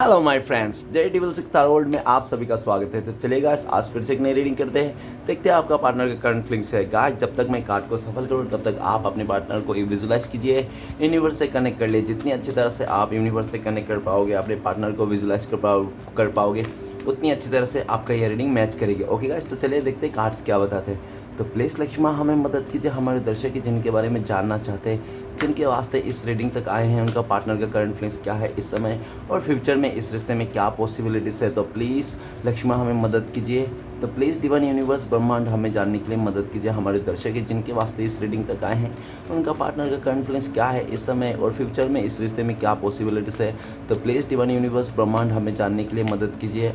Hello my friends, जय dual six world में आप सभी का स्वागत है। तो चलिए गाइस, आज फिर से एक नई रीडिंग करते हैं। देखते हैं आपका पार्टनर का करंट फीलिंग्स है। गाइस, जब तक मैं कार्ड को सफल करूँ तब तक आप अपने पार्टनर को विजुलाइज कीजिए, यूनिवर्स से कनेक्ट कर लिए। जितनी अच्छी तरह से आप यूनिवर्स से कनेक्ट कर पाओगे, अपने पार्टनर को विजुलाइज कर पाओगे, उतनी अच्छी तरह से आपका ये रीडिंग मैच करेगी। ओके गाइस, तो चलिए देखते हैं कार्ड्स क्या बताते हैं। तो प्लीज़ लक्ष्मा हमें मदद कीजिए, हमारे दर्शक जिनके बारे में जानना चाहते हैं, जिनके वास्ते इस रीडिंग तक आए हैं, उनका पार्टनर का करंट फीलिंग्स क्या है इस समय और फ्यूचर में इस रिश्ते में क्या पॉसिबिलिटीज़ है। तो प्लीज़ लक्ष्मा हमें मदद कीजिए। तो प्लीज़ डिवाइन यूनिवर्स ब्रह्मांड हमें जानने के लिए मदद कीजिए। हमारे दर्शक जिनके वास्ते इस रीडिंग तक आए हैं, उनका पार्टनर का करंट फीलिंग्स क्या है इस समय और फ्यूचर में इस रिश्ते में क्या पॉसिबिलिटीज़ है। तो प्लीज़ डिवाइन यूनिवर्स ब्रह्मांड हमें जानने के लिए मदद कीजिए।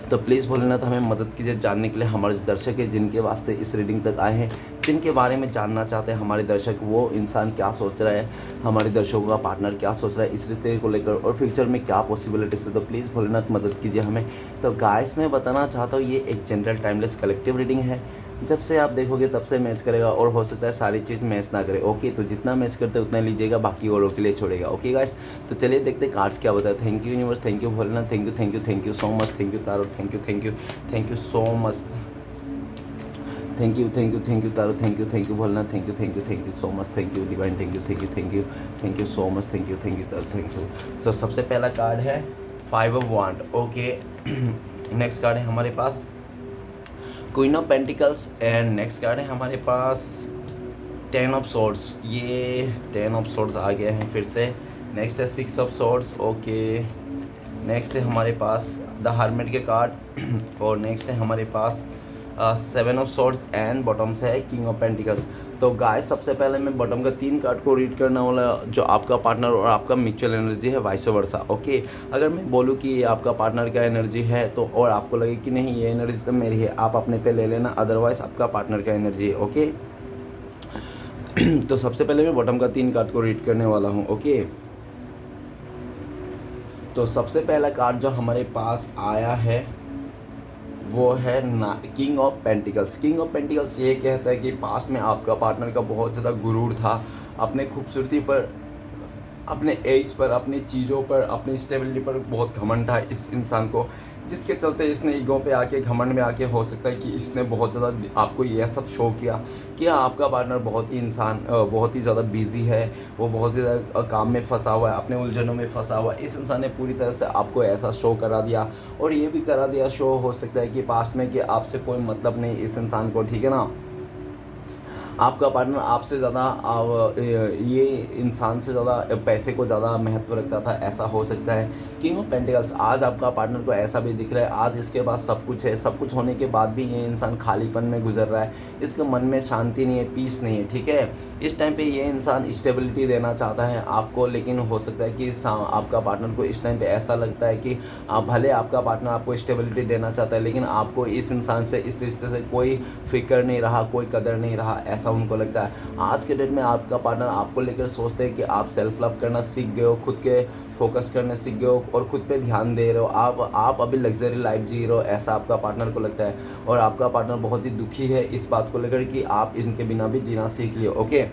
तो प्लीज़ भोलेनाथ हमें मदद कीजिए जानने के लिए। हमारे दर्शक है जिनके वास्ते इस रीडिंग तक आए हैं, जिनके बारे में जानना चाहते हैं हमारे दर्शक, वो इंसान क्या सोच रहा है, हमारे दर्शकों का पार्टनर क्या सोच रहा है इस रिश्ते को लेकर और फ्यूचर में क्या पॉसिबिलिटीज़ है। तो प्लीज़ भोलेनाथ मदद कीजिए हमें। तो गाइस, मैं बताना चाहता हूँ ये एक जनरल टाइमलेस कलेक्टिव रीडिंग है। जब से आप देखोगे तब से मैच करेगा और हो सकता है सारी चीज़ मैच ना करे। ओके, तो जितना मैच करते उतना लीजिएगा, बाकी औरों के लिए छोड़ेगा। ओके गाइस, तो चलिए देखते हैं कार्ड्स क्या बताए। Thank you universe, thank you Bholenath, thank you so much, thank you tarot, thank you so much, thank you tarot, thank you Bholenath, thank you so much, thank you divine, thank you so much, thank you tarot, thank you. तो सबसे पहला card है 5 of wand. Okay, next card है हमारे पास queen of pentacles and next card है हमारे पास 10 of swords. ये 10 ऑफ सोर्ड्स आ गया है फिर से। नेक्स्ट है 6 ऑफ सोर्ड्स। ओके, नेक्स्ट है हमारे पास द हर्मिट के कार्ड और नेक्स्ट है हमारे पास 7 ऑफ सोर्ड्स एंड बॉटम से है किंग ऑफ पेंटिकल्स। तो गाइस, सबसे पहले मैं बॉटम का 3 कार्ड को रीड करने वाला, जो आपका पार्टनर और आपका म्यूचुअल एनर्जी है, वाइस वर्सा। ओके, अगर मैं बोलूँ कि ये आपका पार्टनर का एनर्जी है तो और आपको लगे कि नहीं ये एनर्जी तो मेरी है, आप अपने पे ले लेना, अदरवाइज आपका पार्टनर का एनर्जी है। ओके, तो सबसे पहले मैं बॉटम का 3 कार्ड को रीड करने वाला हूँ। ओके, तो सबसे पहला कार्ड जो हमारे पास आया है वो है king of pentacles. King of pentacles ये कहता है कि पास्ट में आपका पार्टनर का बहुत ज़्यादा गुरूर था, अपने खूबसूरती पर, अपने एज पर, अपनी चीज़ों पर, अपनी स्टेबिलिटी पर बहुत घमंड था इस इंसान को, जिसके चलते इसने ईगो पे आके, घमंड में आके, हो सकता है कि इसने बहुत ज़्यादा आपको यह सब शो किया कि आपका पार्टनर बहुत ही ज़्यादा बिजी है, वो बहुत ही ज़्यादा काम में फंसा हुआ है, अपने उलझनों में फंसा हुआ है। इस इंसान ने पूरी तरह से आपको ऐसा शो करा दिया और ये भी करा दिया शो, हो सकता है कि पास्ट में, कि आपसे कोई मतलब नहीं इस इंसान को, ठीक है ना। आपका पार्टनर आपसे ज़्यादा ये इंसान से ज़्यादा पैसे को ज़्यादा महत्व रखता था, ऐसा हो सकता है। किंग ऑफ पेंटिकल्स, आज आपका पार्टनर को ऐसा भी दिख रहा है, आज इसके पास सब कुछ है, सब कुछ होने के बाद भी ये इंसान खालीपन में गुजर रहा है, इसके मन में शांति नहीं है, पीस नहीं है, ठीक है। इस टाइम पे ये इंसान स्टेबिलिटी देना चाहता है आपको, लेकिन हो सकता है कि आपका पार्टनर को इस टाइम पे ऐसा लगता है कि भले आपका पार्टनर आपको स्टेबिलिटी देना चाहता है, लेकिन आपको इस इंसान से, इस रिश्ते से कोई फिक्र नहीं रहा, कोई कदर नहीं रहा, ऐसा उनको लगता है। आज के डेट में आपका पार्टनर आपको लेकर सोचते हैं कि आप सेल्फ लव करना सीख गए हो, खुद के फोकस करने सीख गए हो और खुद पे ध्यान दे रहे हो, आप अभी लग्जरी लाइफ जी रहे हो, ऐसा आपका पार्टनर को लगता है। और आपका पार्टनर बहुत ही दुखी है इस बात को लेकर कि आप इनके बिना भी जीना सीख लियो। ओके,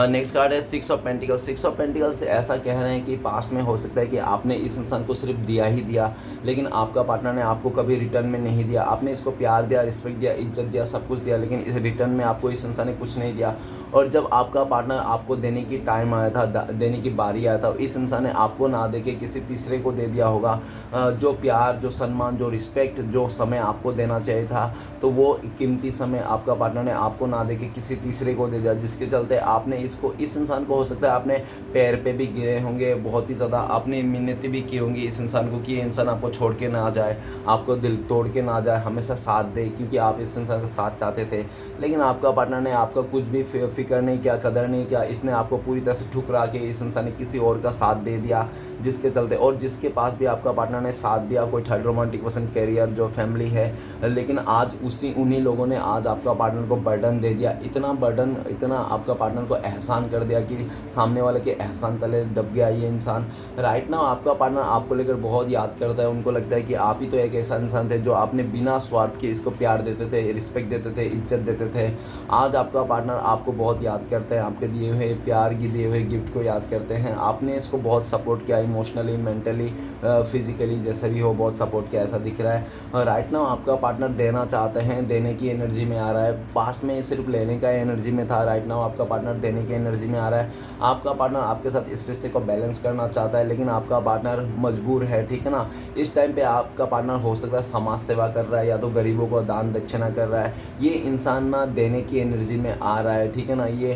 नेक्स्ट कार्ड है 6 ऑफ पेंटिकल्स। 6 ऑफ पेंटिकल्स ऐसा कह रहे हैं कि पास्ट में हो सकता है कि आपने इस इंसान को सिर्फ दिया ही दिया, लेकिन आपका पार्टनर ने आपको कभी रिटर्न में नहीं दिया। आपने इसको प्यार दिया, रिस्पेक्ट दिया, इज्जत दिया, सब कुछ दिया, लेकिन इस रिटर्न में आपको इस इंसान ने कुछ नहीं दिया। और जब आपका पार्टनर आपको देने की टाइम आया था, देने की बारी आया था, इस इंसान ने आपको ना दे के किसी तीसरे को दे दिया होगा। जो प्यार, जो सम्मान, जो रिस्पेक्ट, जो समय आपको देना चाहिए था, तो वो कीमती समय आपका पार्टनर ने आपको ना दे के किसी तीसरे को दे दिया, जिसके चलते आपने इस इंसान को, हो सकता है आपने पैर पे भी गिरे होंगे, बहुत ही ज़्यादा आपने मिन्नतें भी की होंगी इस इंसान को कि ये इंसान आपको छोड़ के ना जाए, आपको दिल तोड़ के ना जाए, हमेशा साथ दे, क्योंकि आप इस इंसान का साथ चाहते थे। लेकिन आपका पार्टनर ने आपका कुछ भी फिक्र नहीं किया, कदर नहीं किया, इसने आपको पूरी तरह से ठुकरा के इस इंसान ने किसी और का साथ दे दिया, जिसके चलते, और जिसके पास भी आपका पार्टनर ने साथ दिया, कोई थर्ड रोमांटिक पर्सन, कैरियर, जो फैमिली है, लेकिन आज उन्हीं लोगों ने आज आपका पार्टनर को बर्डन दे दिया, इतना बर्डन, इतना आपका पार्टनर को एहसान कर दिया कि सामने वाले के एहसान तले दब गया ये इंसान। राइट नाउ आपका पार्टनर आपको लेकर बहुत याद करता है, उनको लगता है कि आप ही तो एक ऐसा इंसान थे जो आपने बिना स्वार्थ के इसको प्यार देते थे, रिस्पेक्ट देते थे, इज्जत देते थे। आज आपका पार्टनर आपको बहुत बहुत याद करते हैं, आपके दिए हुए प्यार की दिए हुए गिफ्ट को याद करते हैं। आपने इसको बहुत सपोर्ट किया इमोशनली, मेंटली, फिजिकली, जैसे भी हो बहुत सपोर्ट किया ऐसा दिख रहा है। और राइट नाउ आपका पार्टनर देना चाहते हैं, देने की एनर्जी में आ रहा है। पास्ट में सिर्फ लेने का एनर्जी में था, राइट नाउ आपका पार्टनर देने की एनर्जी में आ रहा है। आपका पार्टनर आपके साथ इस रिश्ते को बैलेंस करना चाहता है, लेकिन आपका पार्टनर मजबूर है, ठीक है ना। इस टाइम पे आपका पार्टनर हो सकता है समाज सेवा कर रहा है या तो गरीबों को दान दक्षिणा कर रहा है। ये इंसान ना देने की एनर्जी में आ रहा है, ठीक है ना। ये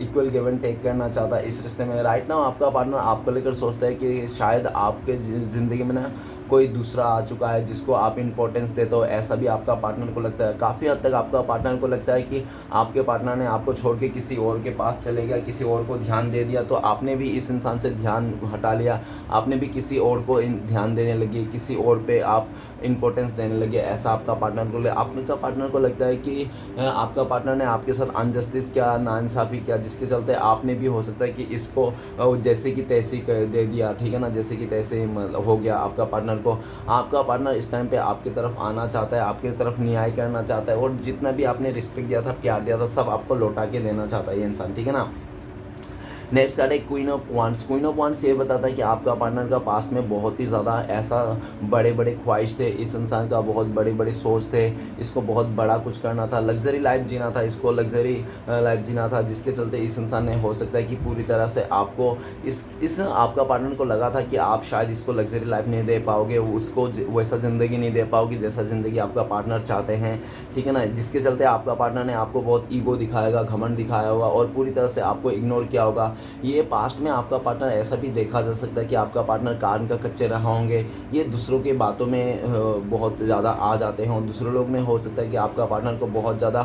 इक्वल गिव एंड टेक करना चाहता है इस रिश्ते में। राइट नाउ आपका पार्टनर आपको लेकर सोचता है कि शायद आपके ज़िंदगी में ना कोई दूसरा आ चुका है जिसको आप इम्पोर्टेंस देते हो, ऐसा भी आपका पार्टनर को लगता है। काफ़ी हद तक आपका पार्टनर को लगता है कि आपके पार्टनर ने आपको छोड़ के किसी और के पास चले गया, किसी और को ध्यान दे दिया, तो आपने भी इस इंसान से ध्यान हटा लिया, आपने भी किसी और को ध्यान देने लगे, किसी और पे आप इम्पोर्टेंस देने लगे। ऐसा आपका पार्टनर को आपका पार्टनर को लगता है कि आपका पार्टनर ने आपके साथ अनजस्टिस किया, नाइंसाफ़ी किया, जिसके चलते आपने भी हो सकता है कि इसको जैसे कि तैसे दे दिया, ठीक है ना। जैसे कि तैसे हो गया आपका पार्टनर को। आपका पार्टनर इस टाइम पे आपकी तरफ आना चाहता है, आपकी तरफ न्याय करना चाहता है, और जितना भी आपने रिस्पेक्ट दिया था, प्यार दिया था, सब आपको लौटा के देना चाहता है ये इंसान, ठीक है ना। नेक्स्ट कार्ड है queen of wands. Queen of wands ये बताता है कि आपका पार्टनर का पास्ट में बहुत ही ज़्यादा ऐसा बड़े बड़े ख्वाहिश थे, इस इंसान का बहुत बड़े बड़े सोच थे, इसको बहुत बड़ा कुछ करना था, लग्जरी लाइफ जीना था, इसको लग्जरी लाइफ जीना था, जिसके चलते इस इंसान ने हो सकता है कि पूरी तरह से आपको इस आपका पार्टनर को लगा था कि आप शायद इसको लग्जरी लाइफ नहीं दे पाओगे, उसको वैसा ज़िंदगी नहीं दे पाओगे जैसा ज़िंदगी आपका पार्टनर चाहते हैं, ठीक है ना। जिसके चलते आपका पार्टनर ने आपको बहुत ईगो दिखाएगा, घमंड दिखाया होगा और पूरी तरह से आपको इग्नोर किया होगा। ये पास्ट में आपका पार्टनर ऐसा भी देखा जा सकता है कि आपका पार्टनर कान का कच्चे रहा होंगे, ये दूसरों की बातों में बहुत ज़्यादा आ जाते हैं, और दूसरे लोग ने हो सकता है कि आपका पार्टनर को बहुत ज़्यादा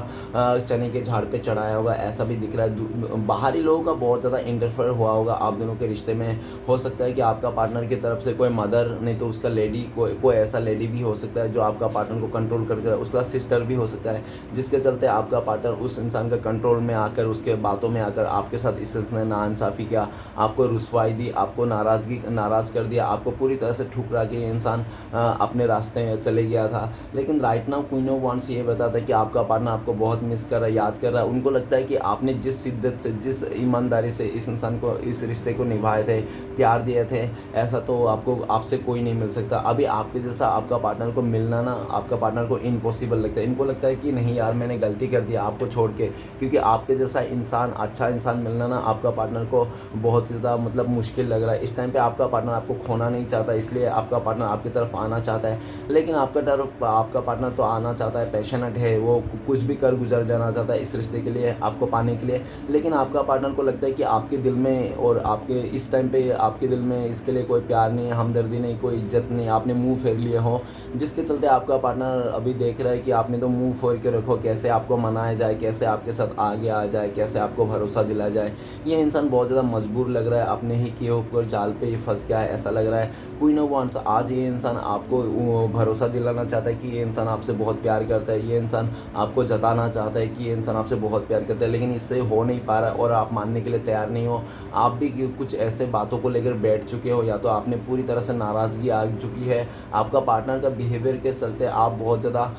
चने के झाड़ पे चढ़ाया होगा, ऐसा भी दिख रहा है। बाहरी लोगों का बहुत ज़्यादा इंटरफेयर हुआ होगा आप दोनों के रिश्ते में। हो सकता है कि आपका पार्टनर की तरफ से कोई मदर, नहीं तो उसका लेडी, कोई ऐसा लेडी भी हो सकता है जो आपका पार्टनर को कंट्रोल करके, उसका सिस्टर भी हो सकता है, जिसके चलते आपका पार्टनर उस इंसान का कंट्रोल में आकर, उसके बातों में आकर आपके साथ इसने नाइंसाफ़ी किया, आपको रुसवाई दी, आपको नाराज़ कर दिया, आपको पूरी तरह से ठुकरा के ये इंसान अपने रास्ते में चले गया था। लेकिन right now queen of wands ये बताता है कि आपका पार्टनर आपको बहुत मिस कर रहा है, याद कर रहा है। उनको लगता है कि आपने जिस शिद्दत से, जिस ईमानदारी से इस इंसान को, इस रिश्ते को निभाए थे, प्यार दिए थे, ऐसा तो आपसे कोई नहीं मिल सकता। अभी आपके जैसा आपका पार्टनर को मिलना ना, आपका पार्टनर को इम्पॉसिबल लगता है। इनको लगता है कि नहीं यार, मैंने गलती कर दी आपको छोड़ के, क्योंकि आपके जैसा इंसान, अच्छा इंसान मिलना ना आपका पार्टनर को बहुत ही ज़्यादा मतलब मुश्किल लग रहा है। इस टाइम पे आपका पार्टनर आपको खोना नहीं चाहता, इसलिए आपका पार्टनर आपकी तरफ आना चाहता है। लेकिन आपका पार्टनर तो आना चाहता है, पैशनेट है, वो कुछ भी कर गुजर जाना चाहता है इस रिश्ते के लिए, आपको पाने के लिए। लेकिन आपका पार्टनर को लगता है कि आपके दिल में, और आपके इस टाइम पे आपके दिल में इसके लिए कोई प्यार नहीं है, हमदर्दी नहीं, कोई इज्जत नहीं, आपने मुँह फेर लिए हो, जिसके चलते आपका पार्टनर अभी देख रहा है कि आपने तो मुँह फेर के रखो, कैसे आपको मनाया जाए, कैसे आपके साथ आगे आ जाए, कैसे आपको भरोसा दिलाया जाए। ये इंसान बहुत ज़्यादा मजबूर लग रहा है, अपने ही किए हुए जाल पे ही फंस गया है, ऐसा लग रहा है। क्वीन ऑफ वांड्स, आज ये इंसान आपको भरोसा दिलाना चाहता है कि ये इंसान आपसे बहुत प्यार करता है, ये इंसान आपको जताना चाहता है कि ये इंसान आपसे बहुत प्यार करता है, लेकिन इससे हो नहीं पा रहा है और आप मानने के लिए तैयार नहीं हो। आप भी कुछ ऐसे बातों को लेकर बैठ चुके हो, या तो आपने पूरी तरह से नाराज़गी आ चुकी है, आपका पार्टनर का बिहेवियर के चलते आप बहुत ज़्यादा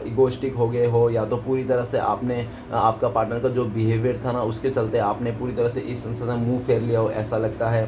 इगोस्टिक हो गए हो, या तो पूरी तरह से आपने आपका पार्टनर का जो बिहेवियर था ना, उसके चलते आपने पूरी तरह से इस इंसान से मुँह फेर लिया हो, ऐसा लगता है।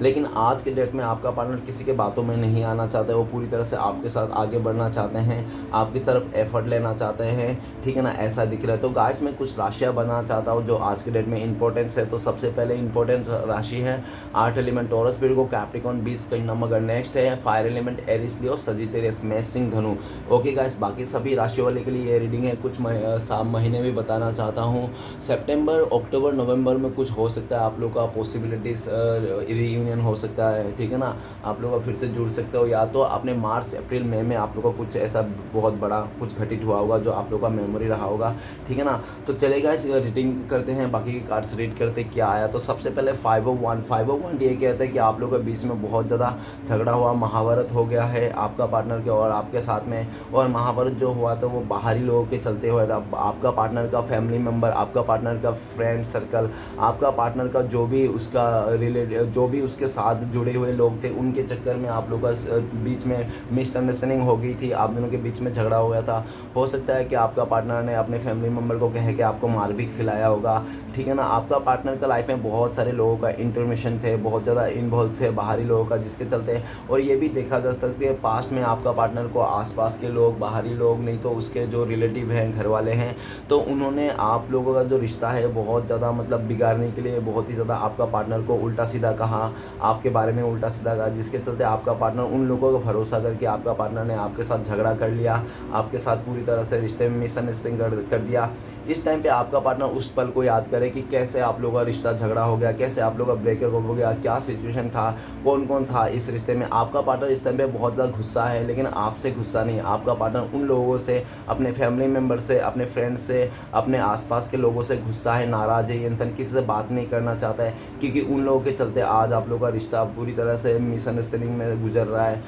लेकिन आज के डेट में आपका पार्टनर किसी के बातों में नहीं आना चाहता है, वो पूरी तरह से आपके साथ आगे बढ़ना चाहते हैं, आपकी तरफ एफर्ट लेना चाहते हैं, ठीक है ना, ऐसा दिख रहा है। तो गाइस मैं कुछ राशियाँ बनाना चाहता हूँ जो आज के डेट में इंपॉर्टेंस है। तो सबसे पहले इंपॉर्टेंट राशि है आर्ट एलिमेंट टॉरस, फिर कैप्रिकॉन 20 कन्या मकर, नेक्स्ट है fire element Aries Leo, Sagittarius मेष सिंह धनु। ओके गाइस, बाकी सभी राशियों वाले के लिए ये रीडिंग है। कुछ महीने भी बताना चाहता हूँ, सितंबर, अक्टूबर, नवंबर में कुछ हो सकता है आप लोग का पॉसिबिलिटीज़ रियूनियन हो सकता है, ठीक है ना, आप लोग फिर से जुड़ सकते हो, या तो अपने मार्च, अप्रैल, मई में आप लोग का कुछ ऐसा बहुत बड़ा कुछ घटित हुआ होगा जो आप लोग का मेमोरी रहा होगा, ठीक है ना। तो चलेगा, इस रीडिंग करते हैं, बाकी के कार्ड्स रीड करते क्या आया। तो सबसे पहले 501 ये कहता है कि आप लोगों के बीच में बहुत ज़्यादा झगड़ा हुआ, महाभारत हो गया है आपका पार्टनर के और आपके साथ में। और महाभारत जो हुआ था वो बाहरी लोगों के चलते हुआ था। आपका पार्टनर का फैमिली मेम्बर, आपका पार्टनर का फ्रेंड सर्कल, आपका पार्टनर का जो भी उसका उसके साथ जुड़े हुए लोग थे, उनके चक्कर में आप लोगों का बीच में मिसअंडरस्टैंडिंग हो गई थी, आप दोनों के बीच में झगड़ा हो गया था। हो सकता है कि आपका पार्टनर ने अपने फैमिली मेम्बर को कह के आपको मार भी खिलाया होगा, ठीक है ना। आपका पार्टनर का लाइफ में बहुत सारे लोगों का इंटरमिशन थे, बहुत ज़्यादा इन्वॉल्व थे बाहरी लोगों का, जिसके चलते और ये भी देखा जा सकता है कि पास्ट में आपका पार्टनर को आसपास के लोग, बाहरी लोग, नहीं तो उसके जो रिलेटिव हैं, घर वाले हैं, तो उन्होंने आप लोगों का जो रिश्ता है बहुत ज़्यादा मतलब बिगाड़ने के लिए बहुत ही ज़्यादा आपका पार्टनर को उल्टा सीधा कहा, आपके बारे में उल्टा सीधा कहा, जिसके चलते आपका पार्टनर उन लोगों का भरोसा करके आपका पार्टनर ने आपके साथ झगड़ा कर लिया, आपके साथ पूरी तरह से रिश्ते में मिसअंडरस्टैंडिंग कर दिया। इस टाइम पे आपका पार्टनर उस पल को याद करे कि कैसे आप लोगों का रिश्ता झगड़ा हो गया, कैसे आप लोगों का ब्रेकअप हो गया, क्या सिचुएशन था, कौन कौन था इस रिश्ते में। आपका पार्टनर इस टाइम पे बहुत ज़्यादा गुस्सा है, लेकिन आपसे गुस्सा नहीं है। आपका पार्टनर उन लोगों से, अपने फैमिली मेम्बर से, अपने फ्रेंड से, अपने आसपास के लोगों से गुस्सा है, नाराज़ है। ये इंसान किसी से बात नहीं करना चाहता है, क्योंकि उन लोगों के चलते आज आप लोगों का रिश्ता पूरी तरह से मिसअंडरस्टैंडिंग में गुजर रहा है।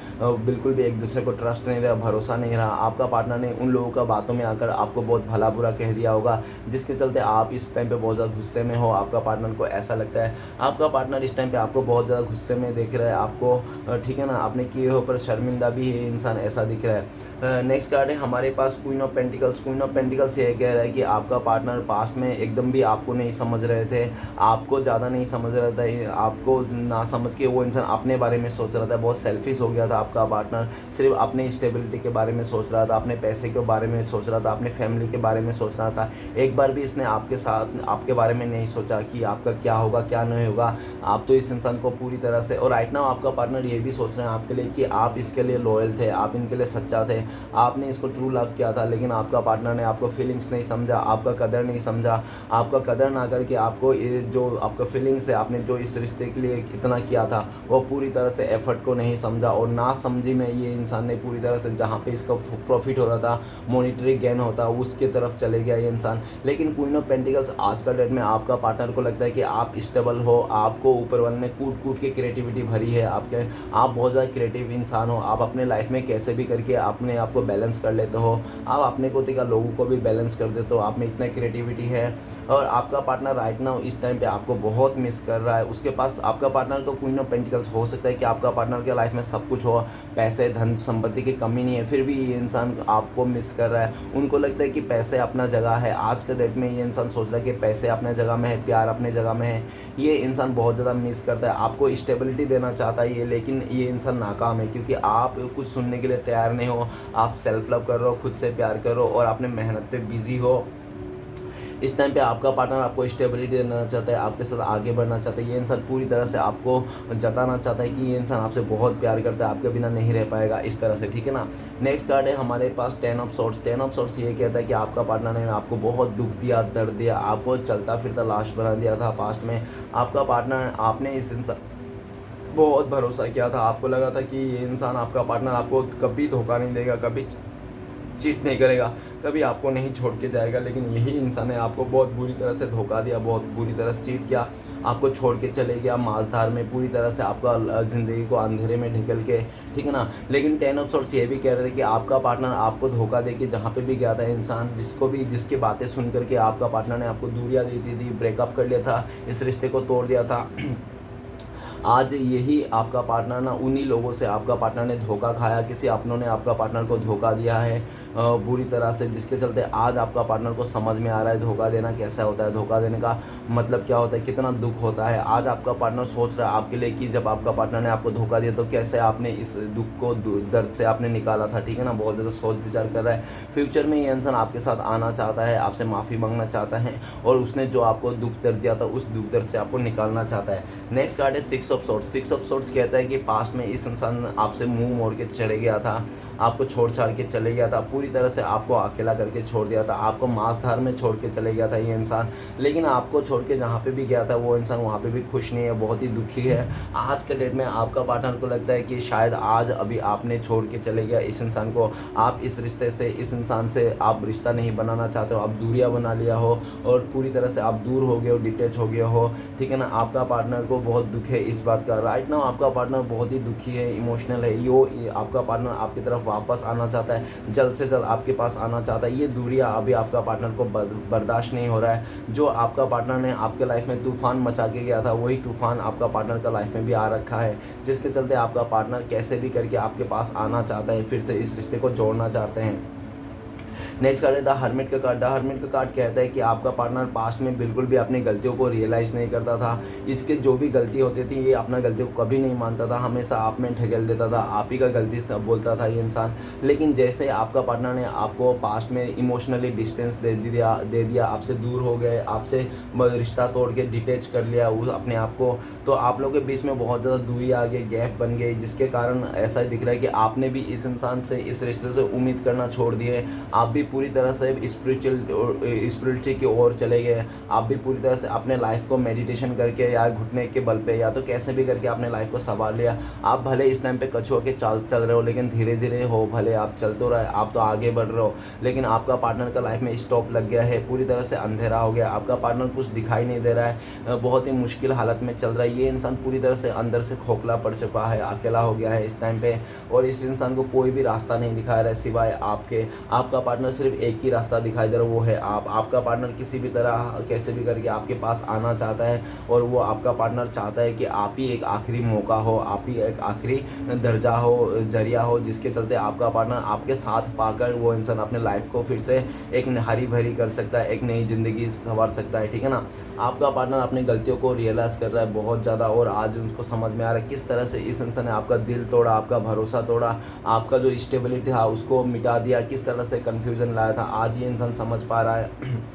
बिल्कुल भी एक दूसरे को ट्रस्ट नहीं रहा, भरोसा नहीं रहा। आपका पार्टनर ने उन लोगों का बातों में आकर आपको बहुत भला बुरा कह दिया होगा, जिसके चलते आप इस टाइम पे बहुत ज़्यादा गुस्से में हो। आपका पार्टनर को ऐसा लगता है, आपका पार्टनर इस टाइम पे आपको बहुत ज़्यादा गुस्से में देख रहा है, आपको ठीक है ना, आपने किए हो पर शर्मिंदा भी है इंसान, ऐसा दिख रहा है। नेक्स्ट कार्ड है हमारे पास queen of pentacles. Queen of pentacles ये कह रहा है कि आपका पार्टनर पास्ट में एकदम भी आपको नहीं समझ रहे थे, आपको ज़्यादा नहीं समझ रहा था, आपको ना समझ के वो इंसान अपने बारे में सोच रहा था, बहुत सेल्फिश हो गया था आपका पार्टनर, सिर्फ अपने स्टेबिलिटी के बारे में सोच रहा था, अपने पैसे के बारे में सोच रहा था, अपने फैमिली के बारे में सोच रहा था। एक बार भी इसने आपके साथ आपके बारे में नहीं सोचा कि आपका क्या होगा क्या नहीं होगा। आप तो इस इंसान को पूरी तरह से, और राइट नाउ आपका पार्टनर ये भी सोच रहे हैं आपके लिए कि आप इसके लिए लॉयल थे, आप इनके लिए सच्चा थे, आपने इसको ट्रू लव किया था, लेकिन आपका पार्टनर ने आपको फीलिंग्स नहीं समझा, आपका कदर नहीं समझा। आपका कदर ना करके आपको ये जो आपका फीलिंग्स है, आपने जो इस रिश्ते के लिए इतना किया था, वो पूरी तरह से एफर्ट को नहीं समझा, और ना समझी में ये इंसान ने पूरी तरह से जहाँ पे इसका प्रॉफिट हो रहा था, मॉनिटरी गेन होता, उसके तरफ चले गया ये इंसान। लेकिन क्वीन ऑफ पेंटिकल्स आज का डेट में आपका पार्टनर को लगता है कि आप स्टेबल हो, आपको ऊपर वाले ने कूट कूट के क्रिएटिविटी भरी है आपके, आप बहुत ज़्यादा क्रिएटिव इंसान हो, आप अपने लाइफ में कैसे भी करके अपने आप को बैलेंस कर लेते हो, आप अपने को देखा लोगों को भी बैलेंस कर देते हो, आप में इतना क्रिएटिविटी है। और आपका पार्टनर राइट नाउ इस टाइम पे आपको बहुत मिस कर रहा है। उसके पास आपका पार्टनर तो क्वीन ऑफ पेंटिकल्स, हो सकता है कि आपका पार्टनर के लाइफ में सब कुछ हो, पैसे धन संपत्ति की कमी नहीं है, फिर भी ये इंसान आपको मिस कर रहा है। उनको लगता है कि पैसे अपना जगह है, आज के डेट में ये इंसान सोच रहा है कि पैसे अपने जगह में है, प्यार अपने जगह में है। ये इंसान बहुत ज़्यादा मिस करता है, आपको स्टेबिलिटी देना चाहता है ये, लेकिन ये इंसान नाकाम है, क्योंकि आप कुछ सुनने के लिए तैयार नहीं हो। आप सेल्फ लव कर रहे हो, खुद से प्यार कर रहे हो, और अपने मेहनत पे बिजी हो। इस टाइम पे आपका पार्टनर आपको स्टेबिलिटी देना चाहता है, आपके साथ आगे बढ़ना चाहता है। ये इंसान पूरी तरह से आपको जताना चाहता है कि ये इंसान आपसे बहुत प्यार करता है, आपके बिना नहीं रह पाएगा, इस तरह से, ठीक है ना। नेक्स्ट कार्ड है हमारे पास 10 ऑफ सॉर्ड्स। 10 ऑफ सॉर्ड्स ये कहता है कि आपका पार्टनर ने आपको बहुत दुख दिया, दर्द दिया, आपको चलता फिरता लाश बना दिया था पास्ट में। आपका पार्टनर, आपने इस इंसान बहुत भरोसा किया था, आपको लगा था कि ये इंसान, आपका पार्टनर आपको कभी धोखा नहीं देगा, कभी चीट नहीं करेगा, कभी आपको नहीं छोड़ के जाएगा। लेकिन यही इंसान ने आपको बहुत बुरी तरह से धोखा दिया, बहुत बुरी तरह से चीट किया, आपको छोड़ के चले गया माझधार में, पूरी तरह से आपका ज़िंदगी को अंधेरे में ढकेल के, ठीक है ना। लेकिन 10 ऑफ सॉर्ड्स ये भी कह रहे थे कि आपका पार्टनर आपको धोखा दे के जहाँ पे भी गया था इंसान, जिसकी बातें सुन करके आपका पार्टनर ने आपको दूरियाँ दी थी, ब्रेकअप कर लिया था, इस रिश्ते को तोड़ दिया था। आज यही आपका पार्टनर ना, उन्हीं लोगों से आपका पार्टनर ने धोखा खाया, किसी अपनों ने आपका पार्टनर को धोखा दिया है बुरी तरह से, जिसके चलते आज आपका पार्टनर को समझ में आ रहा है धोखा देना कैसा होता है, धोखा देने का मतलब क्या होता है, कितना दुख होता है। आज आपका पार्टनर सोच रहा है आपके लिए कि जब आपका पार्टनर ने आपको धोखा दिया तो कैसे आपने इस दुख को, दर्द से आपने निकाला था, ठीक है ना। बहुत ज़्यादा सोच विचार कर रहा है। फ्यूचर में ये इंसान आपके साथ आना चाहता है, आपसे माफ़ी मांगना चाहता है, और उसने जो आपको दुख दर्द दिया था उस दुख दर्द से आपको निकालना चाहता है। नेक्स्ट कार्ड है 6 ऑफ सॉर्ड्स। 6 ऑफ सॉर्ड्स कहता है कि पास्ट में इस इंसान आपसे मुंह मोड़ के चले गया था, आपको छोड़ छाड़ के चले गया था, पूरी तरह से आपको अकेला करके छोड़ दिया था, आपको मांसधार में छोड़ के चले गया था ये इंसान। लेकिन आपको छोड़ के जहाँ पे भी गया था वो इंसान वहाँ पे भी खुश नहीं है, बहुत ही दुखी है। आज के डेट में आपका पार्टनर को लगता है कि शायद आज अभी आपने छोड़ के चले गया इस इंसान को, आप इस रिश्ते से, इस इंसान से आप रिश्ता नहीं बनाना चाहते हो, आप दूरियाँ बना लिया हो और पूरी तरह से आप दूर हो गए हो, डिटैच हो गए हो, ठीक है ना। आपका पार्टनर को बहुत दुख है इस बात का। राइट नाउ आपका पार्टनर बहुत ही दुखी है, इमोशनल है। ये आपका पार्टनर आपकी तरफ वापस आना चाहता है, जल्द से जल्द आपके पास आना चाहता है। ये दूरियां अभी आपका पार्टनर को बर्दाश्त नहीं हो रहा है। जो आपका पार्टनर ने आपके लाइफ में तूफान मचा के गया था, वही तूफान आपका पार्टनर का लाइफ में भी आ रखा है, जिसके चलते आपका पार्टनर कैसे भी करके आपके पास आना चाहता है, फिर से इस रिश्ते को जोड़ना चाहते हैं। नेक्स्ट कार्ड है द हर्मिट का कार्ड। द हर्मिट का कार्ड कहता है कि आपका पार्टनर पास्ट में बिल्कुल भी अपनी गलतियों को रियलाइज़ नहीं करता था। इसके जो भी गलती होती थी, ये अपना गलतियों को कभी नहीं मानता था, हमेशा आप में ढकेल देता था, आप ही का गलती बोलता था ये इंसान। लेकिन जैसे आपका पार्टनर ने आपको पास्ट में इमोशनली डिस्टेंस दे दिया, आपसे दूर हो गए, आपसे रिश्ता तोड़ के डिटेच कर लिया वो अपने आप को, तो आप लोगों के बीच में बहुत ज़्यादा दूरी आ गई, गैप बन गई, जिसके कारण ऐसा दिख रहा है कि आपने भी इस इंसान से, इस रिश्ते से उम्मीद करना छोड़ दिए। आप भी पूरी तरह से स्पिरिचुअलिटी की ओर चले गए। आप भी पूरी तरह से अपने लाइफ को मेडिटेशन करके या घुटने के बल पे या तो कैसे भी करके अपने लाइफ को संभाल लिया। आप भले इस टाइम पे कछुआ के चल रहे हो, लेकिन धीरे धीरे हो, भले आप चल तो रहे, आप तो आगे बढ़ रहे हो, लेकिन आपका पार्टनर का लाइफ में स्टॉप लग गया है, पूरी तरह से अंधेरा हो गया। आपका पार्टनर कुछ दिखाई नहीं दे रहा है, बहुत ही मुश्किल हालत में चल रहा है। ये इंसान पूरी तरह से अंदर से खोखला पड़ चुका है, अकेला हो गया है इस टाइम पे, और इस इंसान को कोई भी रास्ता नहीं दिखा रहा है सिवाय आपके। आपका पार्टनर सिर्फ एक ही रास्ता दिखाई दे रहा है, वो है आप। आपका पार्टनर किसी भी तरह कैसे भी करके आपके पास आना चाहता है, और वो आपका पार्टनर चाहता है कि आप ही एक आखिरी मौका हो, आप ही एक आखिरी दर्जा हो, जरिया हो, जिसके चलते आपका पार्टनर आपके साथ पाकर वो इंसान अपने लाइफ को फिर से एक हरी भरी कर सकता है, एक नई ज़िंदगी संवार सकता है। ठीक है ना। आपका पार्टनर अपनी गलतियों को रियलाइज़ कर रहा है बहुत ज़्यादा, और आज उनको समझ में आ रहा है किस तरह से इस इंसान ने आपका दिल तोड़ा, आपका भरोसा तोड़ा, आपका जो स्टेबिलिटी था उसको मिटा दिया, किस तरह से कन्फ्यूज़न लाया था, आज ये इंसान समझ पा रहा है।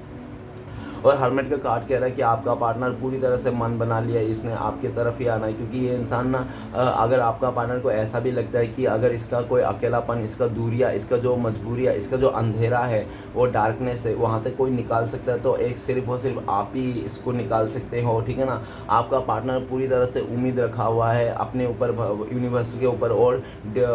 और हर्मिट का कार्ड कह रहा है कि आपका पार्टनर पूरी तरह से मन बना लिया है, इसने आपकी तरफ ही आना है, क्योंकि ये इंसान ना अगर आपका पार्टनर को ऐसा भी लगता है कि अगर इसका कोई अकेलापन, इसका दूरिया, इसका जो मजबूरियाँ, इसका जो अंधेरा है, वो डार्कनेस है, वहाँ से कोई निकाल सकता है, तो एक सिर्फ और सिर्फ आप ही इसको निकाल सकते हो। ठीक है ना। आपका पार्टनर पूरी तरह से उम्मीद रखा हुआ है अपने ऊपर, यूनिवर्स के ऊपर और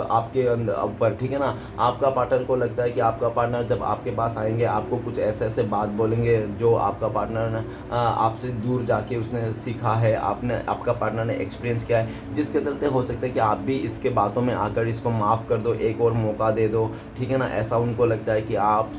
आपके ऊपर। ठीक है ना। आपका पार्टनर को लगता है कि आपका पार्टनर जब आपके पास आएंगे, आपको कुछ ऐसे ऐसे बात बोलेंगे जो आपका पार्टनर ने आपसे दूर जाके उसने सीखा है, आपका पार्टनर ने एक्सपीरियंस किया है, जिसके चलते हो सकता है कि आप भी इसके बातों में आकर इसको माफ़ कर दो, एक और मौका दे दो। ठीक है ना। ऐसा उनको लगता है कि आप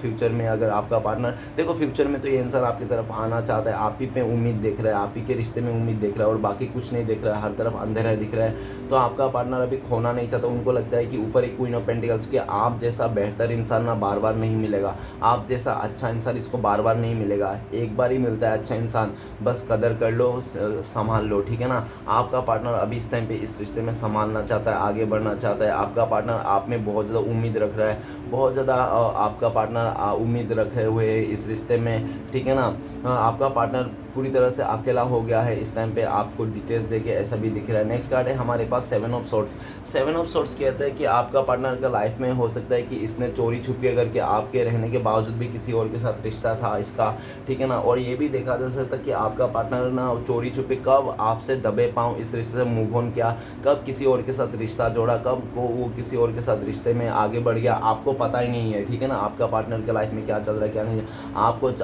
फ्यूचर में, अगर आपका पार्टनर, देखो फ्यूचर में तो ये इंसान आपकी तरफ आना चाहता है, आप ही पे उम्मीद देख रहा है, आप ही के रिश्ते में उम्मीद देख रहा है, और बाकी कुछ नहीं देख रहा है, हर तरफ अंधेरा दिख रहा है। तो आपका पार्टनर अभी खोना नहीं चाहता। उनको लगता है कि ऊपर एक क्वीन ऑफ पेंटिकल्स के, आप जैसा बेहतर इंसान ना बार बार नहीं मिलेगा, आप जैसा अच्छा इंसान इसको बार बार नहीं मिलेगा, एक बार ही मिलता है अच्छा इंसान, बस कदर कर लो, संभाल लो। ठीक है ना। आपका पार्टनर अभी इस टाइम पे इस रिश्ते में संभालना चाहता है, आगे बढ़ना चाहता है। आपका पार्टनर आप में बहुत ज़्यादा उम्मीद रख रहा है, बहुत ज़्यादा आपका पार्टनर उम्मीद रखे हुए है इस रिश्ते में। ठीक है ना। आपका पार्टनर पूरी तरह से अकेला हो गया है इस टाइम पे, आपको डिटेल्स देके ऐसा भी दिख रहा है। नेक्स्ट कार्ड है हमारे पास 7 ऑफ सॉर्ड्स। 7 ऑफ सॉर्ड्स कहता है कि आपका पार्टनर का लाइफ में हो सकता है कि इसने चोरी छुपके करके, आपके रहने के बावजूद भी किसी और के साथ रिश्ता था इसका। ठीक है ना। और ये भी देखा जा सकता है कि आपका पार्टनर ना चोरी छुपे कब आपसे दबे पाँव इस रिश्ते से मूव ऑन किया, कब किसी और के साथ रिश्ता जोड़ा, कब को वो किसी और के साथ रिश्ते में आगे बढ़ गया, आपको पता ही नहीं है। ठीक है ना। आपका पार्टनर के लाइफ में क्या चल रहा है, क्या नहीं,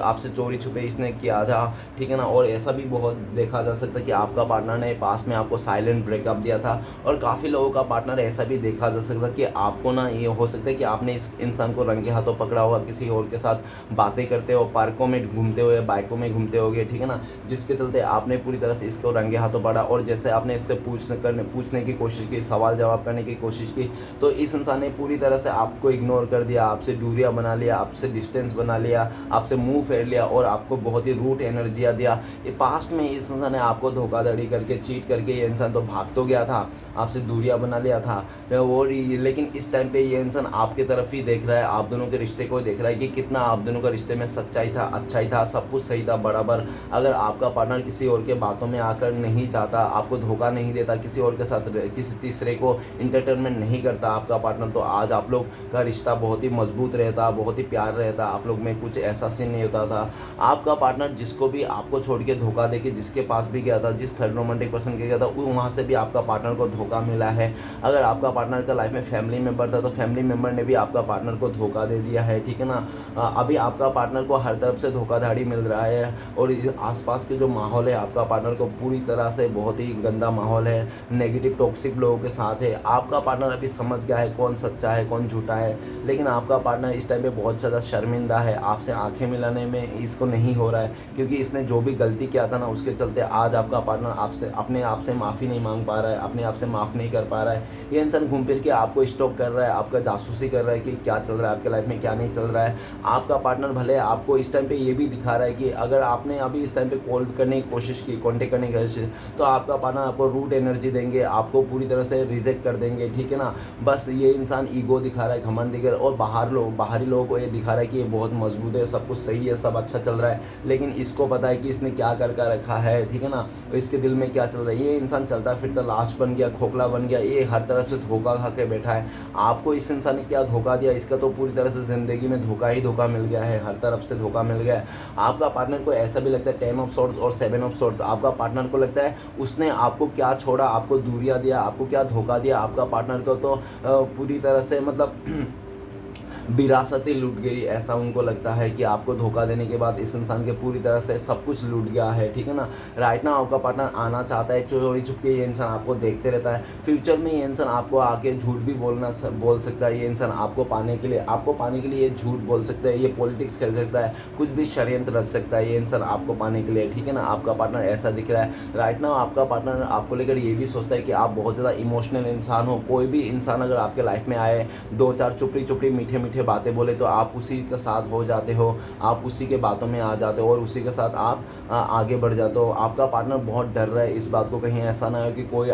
आपसे चोरी छुपे इसने किया था। ठीक है ना। और ऐसा भी बहुत देखा जा सकता है कि आपका पार्टनर ने पास्ट में आपको साइलेंट ब्रेकअप दिया था, और काफ़ी लोगों का पार्टनर ऐसा भी देखा जा सकता है कि आपको ना, ये हो सकता है कि आपने इस इंसान को रंगे हाथों पकड़ा हुआ, किसी और के साथ बातें करते हो, पार्कों में घूमते हुए, बाइकों में घूमते होगे। ठीक है ना। जिसके चलते आपने पूरी तरह से इसको रंगे हाथों पकड़ा, और जैसे आपने इससे पूछने की कोशिश की, सवाल जवाब करने की कोशिश की, तो इस इंसान ने पूरी तरह से आपको इग्नोर कर दिया, आपसे दूरियां बना लिया, आपसे डिस्टेंस बना लिया, आपसे मुंह फेर लिया, और आपको बहुत ही रूट एनर्जियाँ दिया। ये पास्ट में इस इंसान ने आपको धोखाधड़ी करके, चीट करके, ये इंसान तो भाग तो गया था, आपसे दूरियां बना लिया था, और लेकिन इस टाइम पे ये इंसान आपकी तरफ ही देख रहा है, आप दोनों के रिश्ते को देख रहा है कि कितना आप दोनों का रिश्ते में सच्चाई था, अच्छाई था, सब कुछ सही था बराबर। अगर आपका पार्टनर किसी और के बातों में आकर नहीं चाहता, आपको धोखा नहीं देता, किसी और के साथ किसी तीसरे को इंटरटेनमेंट नहीं करता आपका पार्टनर, तो आज आप लोग का रिश्ता बहुत ही मजबूत रहता, बहुत ही प्यार रहता, आप लोग में कुछ ऐसा सीन नहीं होता था। आपका पार्टनर जिसको भी आपको को छोड़ के धोखा दे के जिसके पास भी गया था, जिस थर्ड रोमांटिक पर्सन के गया था, वहाँ से भी आपका पार्टनर को धोखा मिला है। अगर आपका पार्टनर का लाइफ में फैमिली मेम्बर था तो फैमिली मेम्बर ने भी आपका पार्टनर को धोखा दे दिया है, ठीक है ना। अभी आपका पार्टनर को हर तरफ से धोखाधड़ी मिल रहा है और आसपास के जो माहौल है आपका पार्टनर को पूरी तरह से बहुत ही गंदा माहौल है, नेगेटिव टॉक्सिक लोगों के साथ है। आपका पार्टनर अभी समझ गया है कौन सच्चा है कौन झूठा है, लेकिन आपका पार्टनर इस टाइम पे बहुत ज़्यादा शर्मिंदा है। आपसे आंखें मिलाने में इसको नहीं हो रहा है, क्योंकि इसने जो भी गलती किया था ना उसके चलते आज आपका पार्टनर आपसे अपने आप से माफ़ी नहीं मांग पा रहा है, अपने आप से माफ़ नहीं कर पा रहा है। ये इंसान घूम फिर के आपको स्टॉक कर रहा है, आपका जासूसी कर रहा है कि क्या चल रहा है आपके लाइफ में, क्या नहीं चल रहा है। आपका पार्टनर भले आपको इस टाइम पे ये भी दिखा रहा है कि अगर आपने अभी इस टाइम पे कॉल करने की कोशिश की, कॉन्टेक्ट करने की कोशिश, तो आपका पार्टनर आपको रूट एनर्जी देंगे, आपको पूरी तरह से रिजेक्ट कर देंगे, ठीक है ना। बस ये इंसान ईगो दिखा रहा है, घमंड दिखा रहा है, और बाहरी लोगों को ये दिखा रहा है कि ये बहुत मजबूत है, सब कुछ सही है, सब अच्छा चल रहा है, लेकिन इसको पता है कि इसने क्या कर रखा है, ठीक है ना। इसके दिल में क्या चल रहा है। ये इंसान चलता फिरता लाश बन गया, खोखला बन गया, ये हर तरफ से धोखा खा के बैठा है। आपको इस इंसान ने क्या धोखा दिया, इसका तो पूरी तरह से ज़िंदगी में धोखा ही धोखा मिल गया है, हर तरफ से धोखा मिल गया है। आपका पार्टनर को ऐसा भी लगता है 10 ऑफ सॉर्ड्स और 7 ऑफ सॉर्ड्स, आपका पार्टनर को लगता है उसने आपको क्या छोड़ा, आपको दूरियां दिया, आपको क्या धोखा दिया। आपका पार्टनर को तो पूरी तरह से मतलब विरासतें लूट गई, ऐसा उनको लगता है कि आपको धोखा देने के बाद इस इंसान के पूरी तरह से सब कुछ लूट गया है, ठीक है ना। राइट ना आपका पार्टनर आना चाहता है, चोरी छुपके ये इंसान आपको देखते रहता है। फ्यूचर में ये इंसान आपको आके झूठ भी बोल सकता है। ये इंसान आपको पाने के लिए ये झूठ बोल सकता है, ये पॉलिटिक्स खेल सकता है, कुछ भी षड्यंत्र रच सकता है ये इंसान आपको पाने के लिए, ठीक है ना। आपका पार्टनर ऐसा दिख रहा है राइट ना। आपका पार्टनर आपको लेकर ये भी सोचता है कि आप बहुत ज़्यादा इमोशनल इंसान हो। कोई भी इंसान अगर आपके लाइफ में आए, 2-4 चुपड़ी मीठे बातें बोले तो आप उसी के साथ हो जाते हो, आप उसी के बातों में आ जाते हो और उसी के साथ आप आगे बढ़ जाते हो। आपका पार्टनर बहुत डर रहा है इस बात को कहीं ऐसा ना हो कि कोई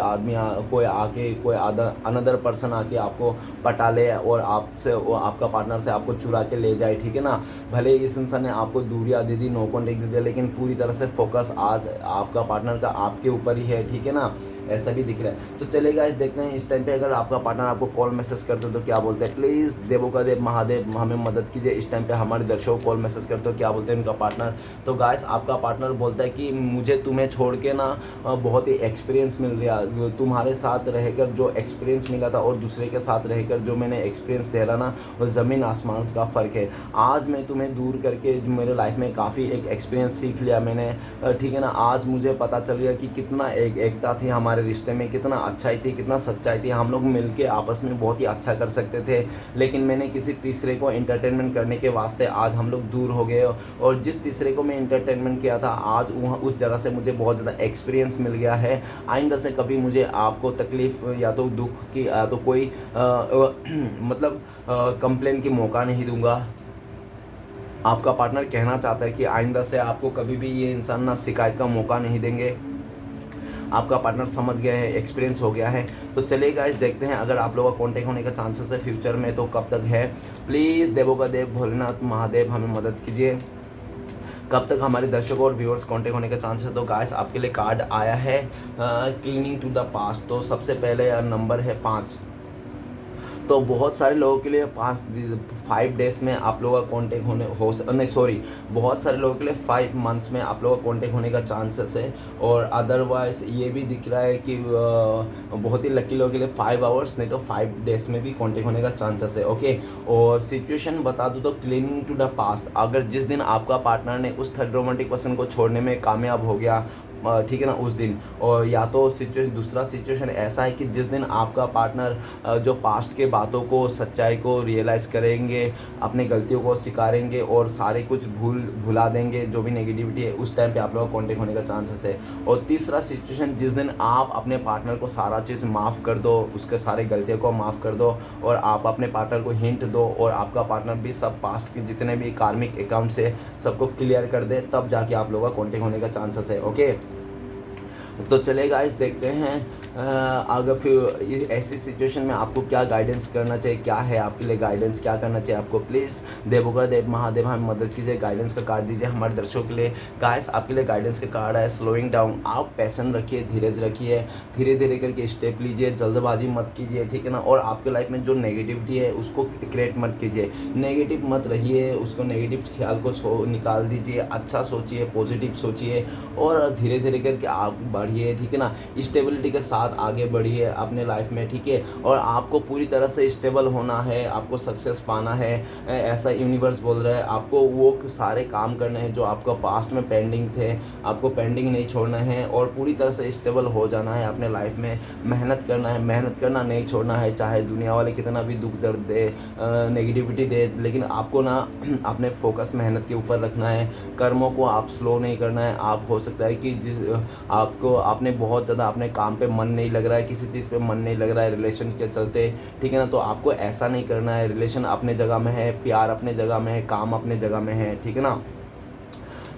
अनदर पर्सन आके आपको पटा ले और आपका पार्टनर से आपको चुरा के ले जाए, ठीक है ना। भले इस इंसान ने आपको दूरियां दे दी, नो कॉन्टेक्ट दे दिया, लेकिन पूरी तरह से फोकस आज आपका पार्टनर का आपके ऊपर ही है, ठीक है ना। ऐसा भी दिख रहा है। तो चलेगा इस देखते हैं इस टाइम पे अगर आपका पार्टनर आपको कॉल मैसेज करते हो तो क्या बोलते हैं। प्लीज़ देवों का देव महादेव हमें मदद कीजिए। इस टाइम पे हमारे दर्शकों कॉल मैसेज करते हो क्या बोलते हैं उनका पार्टनर। तो गाइस आपका पार्टनर बोलता है कि मुझे तुम्हें छोड़ के ना बहुत ही एक्सपीरियंस मिल रहा है, तुम्हारे साथ रहकर जो एक्सपीरियंस मिला था और दूसरे के साथ रहकर जो मैंने एक्सपीरियंस देखा ना वो ज़मीन आसमान का फ़र्क है। आज मैं तुम्हें दूर करके मेरे लाइफ में काफ़ी एक एक्सपीरियंस सीख लिया मैंने, ठीक है ना। आज मुझे पता चल गया कि कितना एकता थी हमारे रिश्ते में, कितना अच्छाई थी, कितना सच्चाई थी, हम लोग मिलके आपस में बहुत ही अच्छा कर सकते थे, लेकिन मैंने किसी तीसरे को एंटरटेनमेंट करने के वास्ते आज हम लोग दूर हो गए। और जिस तीसरे को मैं एंटरटेनमेंट किया था आज वहाँ उस जगह से मुझे बहुत ज़्यादा एक्सपीरियंस मिल गया है। आइंदा से कभी मुझे आपको तकलीफ़ या तो दुख की या तो कोई मतलब कंप्लेन की मौका नहीं दूंगा। आपका पार्टनर कहना चाहता है कि आइंदा से आपको कभी भी ये इंसान ना शिकायत का मौका नहीं देंगे। आपका पार्टनर समझ गया है, एक्सपीरियंस हो गया है। तो चलिए गाइस देखते हैं अगर आप लोगों का कॉन्टेक्ट होने का चांसेस है फ्यूचर में तो कब तक है। प्लीज़ देवों का देव भोलेनाथ महादेव हमें मदद कीजिए, कब तक हमारे दर्शकों और व्यूअर्स कॉन्टेक्ट होने का चांस है। तो गाइस आपके लिए कार्ड आया है क्लीनिंग टू द पास्ट। तो सबसे पहले नंबर है 5। तो बहुत सारे लोगों के लिए 5 डेज़ में आप लोगों का कॉन्टेक्ट बहुत सारे लोगों के लिए 5 मंथ्स में आप लोगों का कॉन्टेक्ट होने का चांसेस है। और अदरवाइज़ ये भी दिख रहा है कि बहुत ही लकी लोगों के लिए 5 आवर्स नहीं तो 5 डेज़ में भी कॉन्टेक्ट होने का चांसेस है, ओके। और सिचुएशन बता दूँ तो क्लीनिंग टू द पास्ट, अगर जिस दिन आपका पार्टनर ने उस थर्ड रोमांटिक पर्सन को छोड़ने में कामयाब हो गया, ठीक है ना, उस दिन। और या तो दूसरा सिचुएशन ऐसा है कि जिस दिन आपका पार्टनर जो पास्ट के बातों को, सच्चाई को रियलाइज़ करेंगे, अपनी गलतियों को स्वीकारेंगे और सारे कुछ भुला देंगे जो भी नेगेटिविटी है, उस टाइम पे आप लोगों का कॉन्टेक्ट होने का चांसेस है। और तीसरा सिचुएशन जिस दिन आप अपने पार्टनर को सारा चीज़ माफ़ कर दो, उसके सारे गलतियों को माफ़ कर दो और आप अपने पार्टनर को हिंट दो और आपका पार्टनर भी सब पास्ट के जितने भी कार्मिक अकाउंट से सबको क्लियर कर दे, तब जाके आप लोगों का कॉन्टेक्ट होने का चांसेस है, ओके। तो चलेगा इस देखते हैं अगर फिर ऐसी सिचुएशन में आपको क्या गाइडेंस करना चाहिए, क्या है आपके लिए गाइडेंस, क्या करना चाहिए आपको, प्लीज़ देवोगर देव महादेव हमें मदद कीजिए, गाइडेंस का कार्ड दीजिए हमारे दर्शकों के लिए। गाइस आपके लिए गाइडेंस का कार्ड है स्लोइंग डाउन। आप पैशन रखिए, धीरज रखिए, धीरे धीरे करके स्टेप लीजिए, जल्दबाजी मत कीजिए, ठीक है ना। और आपके लाइफ में जो नेगेटिविटी है उसको क्रिएट मत कीजिए, नेगेटिव मत रहिए, उसको नेगेटिव ख्याल को निकाल दीजिए, अच्छा सोचिए, पॉजिटिव सोचिए और धीरे धीरे करके आप बढ़िए, ठीक है ना। स्टेबिलिटी के साथ आगे बढ़िए अपने लाइफ में, ठीक है। और आपको पूरी तरह से स्टेबल होना है, आपको सक्सेस पाना है, ऐसा यूनिवर्स बोल रहा है। आपको वो सारे काम करने हैं जो आपका पास्ट में पेंडिंग थे, आपको पेंडिंग नहीं छोड़ना है और पूरी तरह से स्टेबल हो जाना है अपने लाइफ में। मेहनत करना है, मेहनत करना नहीं छोड़ना है, चाहे दुनिया वाले कितना भी दुख दर्द दे, नेगेटिविटी दे, लेकिन आपको ना अपने फोकस मेहनत के ऊपर रखना है। कर्मों को आप स्लो नहीं करना है। आप हो सकता है कि जिस आपको आपने बहुत ज़्यादा अपने काम पे मन नहीं लग रहा है, किसी चीज़ पे मन नहीं लग रहा है रिलेशन के चलते, ठीक है ना, तो आपको ऐसा नहीं करना है। रिलेशन अपने जगह में है, प्यार अपने जगह में है, काम अपने जगह में है, ठीक है ना।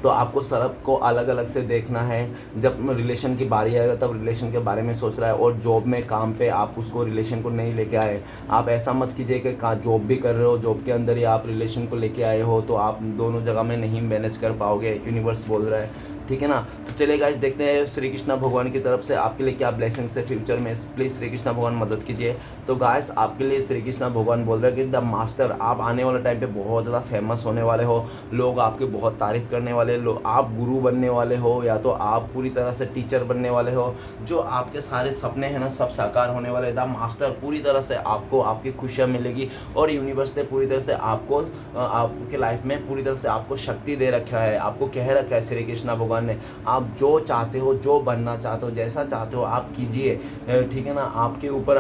तो आपको सब को अलग अलग से देखना है। जब रिलेशन की बारी आएगा तब रिलेशन के बारे में सोच रहा है और जॉब में काम पे आप उसको रिलेशन को नहीं लेके आए। आप ऐसा मत कीजिए कि जॉब भी कर रहे हो, जॉब के अंदर ही आप रिलेशन को लेके आए हो, तो आप दोनों जगह में नहीं मैनेज कर पाओगे, यूनिवर्स बोल रहा है, ठीक है ना। तो चलिए गाइस देखते हैं श्री कृष्णा भगवान की तरफ से आपके लिए क्या ब्लेसिंग्स है फ्यूचर में। प्लीज़ श्री कृष्णा भगवान मदद कीजिए। तो गाइस आपके लिए श्री कृष्णा भगवान बोल रहे हैं कि द मास्टर, आप आने वाले टाइम पे बहुत ज़्यादा फेमस होने वाले हो, लोग आपकी बहुत तारीफ़ करने वाले, लोग आप गुरु बनने वाले हो या तो आप पूरी तरह से टीचर बनने वाले हो। जो आपके सारे सपने हैं ना सब साकार होने वाले। द मास्टर पूरी तरह से आपको आपकी खुशियाँ मिलेगी और यूनिवर्स ने पूरी तरह से आपको आपके लाइफ में पूरी तरह से आपको शक्ति दे रखा है। आपको कह रखा है श्री कृष्णा भगवान ने, आप जो चाहते हो, जो बनना चाहते हो, जैसा चाहते हो आप कीजिए, ठीक है ना। आपके ऊपर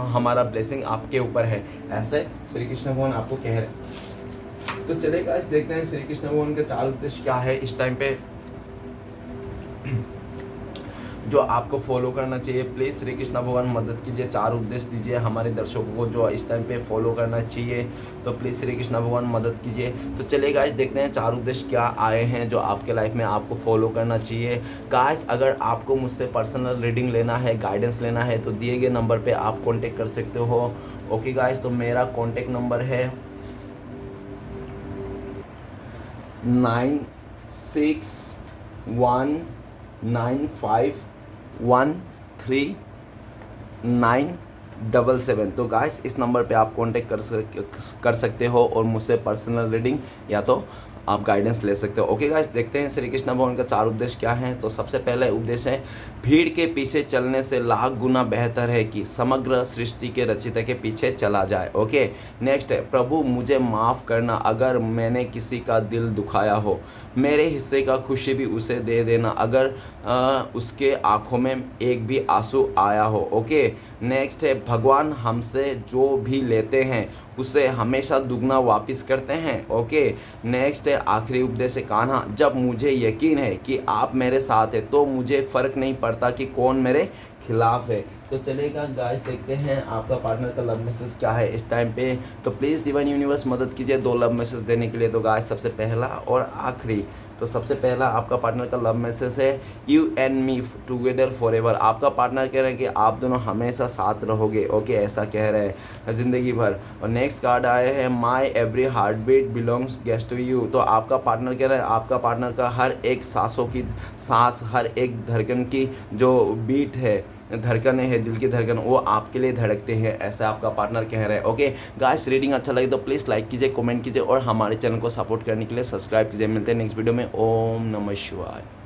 हमारा ब्लेसिंग आपके ऊपर है, ऐसे श्री कृष्ण भगवान आपको कह रहे हैं। तो चलिए गाइस देखते हैं श्री कृष्ण भगवान का चार उद्देश्य क्या है इस टाइम पे जो आपको फॉलो करना चाहिए। प्लीज़ श्री कृष्ण भगवान मदद कीजिए, चार उद्देश्य दीजिए हमारे दर्शकों को जो इस टाइम पे फॉलो करना चाहिए। तो प्लीज़ श्री कृष्ण भगवान मदद कीजिए। तो चलिए गाइस देखते हैं चार उद्देश्य क्या आए हैं जो आपके लाइफ में आपको फॉलो करना चाहिए। गाइस अगर आपको मुझसे पर्सनल रीडिंग लेना है, गाइडेंस लेना है तो दिए गए नंबर पर आप कॉन्टेक्ट कर सकते हो। ओके गाइस, तो मेरा कॉन्टेक्ट नंबर है 9619513977। तो गाइस इस नंबर पे आप कांटेक्ट कर सकते हो और मुझसे पर्सनल रीडिंग या तो आप गाइडेंस ले सकते हो। ओके गाइस देखते हैं श्री कृष्ण भगवान का चार उद्देश्य क्या हैं। तो सबसे पहले उद्देश्य है, भीड़ के पीछे चलने से लाख गुना बेहतर है कि समग्र सृष्टि के रचयिता के पीछे चला जाए। ओके नेक्स्ट है, प्रभु मुझे माफ़ करना अगर मैंने किसी का दिल दुखाया हो, मेरे हिस्से का खुशी भी उसे दे देना अगर उसके आँखों में एक भी आंसू आया हो। ओके नेक्स्ट है, भगवान हमसे जो भी लेते हैं उसे हमेशा दुगना वापस करते हैं। ओके नेक्स्ट है, आखिरी उपदेश है, कान्हा जब मुझे यकीन है कि आप मेरे साथ हैं तो मुझे फ़र्क नहीं पड़ता कि कौन मेरे खिलाफ है। तो चलेगा गाइस देखते हैं आपका पार्टनर का लव मैसेज क्या है इस टाइम पे। तो प्लीज़ डिवाइन यूनिवर्स मदद कीजिए 2 लव मैसेज देने के लिए। तो गाइस सबसे पहला और आखिरी, तो सबसे पहला आपका पार्टनर का लव मैसेज है, you and me together for ever. आपका पार्टनर कह रहे हैं कि आप दोनों हमेशा साथ रहोगे। ओके ऐसा कह रहे हैं ज़िंदगी भर। और नेक्स्ट कार्ड आए हैं, my every heart beat belongs just to you. तो आपका पार्टनर कह रहे हैं आपका पार्टनर का हर एक सांसों की सांस, हर एक धड़कन की जो बीट है, धड़कन है, दिल की धड़कन, वो आपके लिए धड़कते हैं, ऐसा आपका पार्टनर कह रहा है। ओके गाइस रीडिंग अच्छा लगे तो प्लीज़ लाइक कीजिए, कमेंट कीजिए और हमारे चैनल को सपोर्ट करने के लिए सब्सक्राइब कीजिए। मिलते हैं नेक्स्ट वीडियो में। ओम नमः शिवाय।